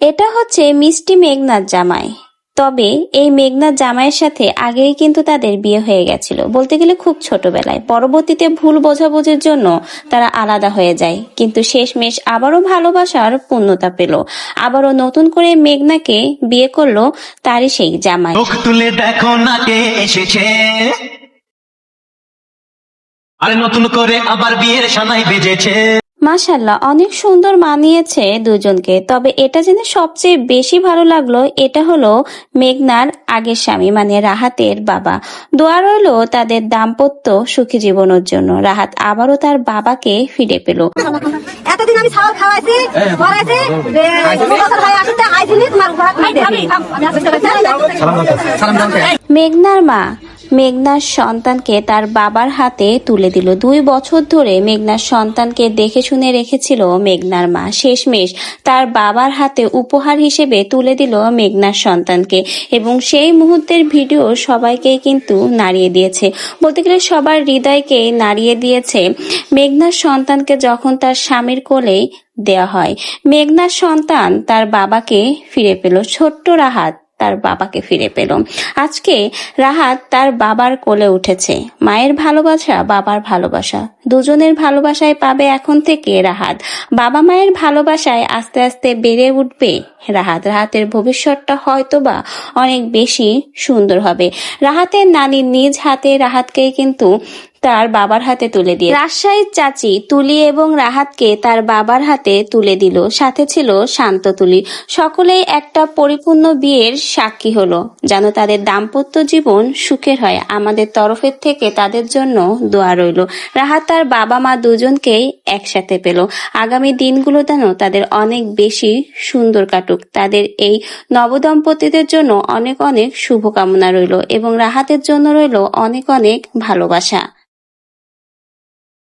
এটা হচ্ছে মিষ্টি মেঘনার জামাই। তবে এই মেঘনার জামাইয়ের সাথে আগেই কিন্তু তাদের বিয়ে হয়ে গেছিল, বলতে গেলে খুব ছোটবেলায়। পরবর্তীতে ভুল বোঝাবুঝির জন্য তারা আলাদা হয়ে যায়, কিন্তু শেষমেশ আবারও ভালোবাসার পূর্ণতা পেল। আবারও নতুন করে মেঘনাকে বিয়ে করলো তারই সেই জামাই। চোখ তুলে দেখো না কে এসেছে, আরে নতুন করে আবার বিয়ের সানাই বেজেছে। মাশাল্লাহ, অনেক সুন্দর মানিয়েছে দুজনকে। তবে এটা জেনে সবচেয়ে বেশি ভালো লাগলো, এটা হলো মেঘনার আগের স্বামী মানে রাহাতের বাবা। দোয়া রইলো তাদের দাম্পত্য সুখী জীবনের জন্য। রাহাত আবারও তার বাবাকে ফিরে পেল। এতদিন আমি ছাগল খাওয়াইছি পড়াইছি মেঘনার মা মেঘনার সন্তানকে তার বাবার হাতে তুলে দিল। 2 বছর ধরে মেঘনার সন্তানকে দেখে শুনে রেখেছিল মেঘনার মা। শেষমেশ তার বাবার হাতে উপহার হিসেবে তুলে দিল মেঘনার সন্তানকে, এবং সেই মুহূর্তের ভিডিও সবাইকে কিন্তু নাড়িয়ে দিয়েছে, বলতে গেলে সবার হৃদয়কে নাড়িয়ে দিয়েছে। মেঘনার সন্তানকে যখন তার স্বামীর কোলেই দেওয়া হয়, মেঘনার সন্তান তার বাবাকে ফিরে পেল। ছোট্ট রাহাত তার বাবাকে ফিরে পেল। আজকে রাহাত তার বাবার কোলে উঠেছে। মায়ের ভালোবাসা, বাবার ভালোবাসা, দুজনের ভালোবাসায় পাবে এখন থেকে রাহাত। বাবা মায়ের ভালোবাসায় আস্তে আস্তে বেড়ে উঠবে রাহাতের ভবিষ্যৎটা হয়তোবা অনেক বেশি সুন্দর হবে। রাহাতের নানি নিজ হাতে রাহাতকে কিন্তু তার বাবার হাতে তুলে দিয়ে, রাজশাহীর চাচি তুলি এবং রাহাতকে তার বাবার হাতে তুলে দিল। সাথে ছিল শান্ত তুলি। সকলেই একটা পরিপূর্ণ বিয়ের সাক্ষী হলো, যেন তাদের দাম্পত্য জীবন সুখের হয়। আমাদের তরফের থেকে তাদের জন্য দোয়া রইল। রাহাত তার বাবা মা দুজনকেই একসাথে পেল। আগামী দিনগুলো যেন তাদের অনেক বেশি সুন্দর কাটুক। তাদের এই নবদম্পতিদের জন্য অনেক অনেক শুভকামনা রইল, এবং রাহাতের জন্য রইল অনেক অনেক ভালোবাসা।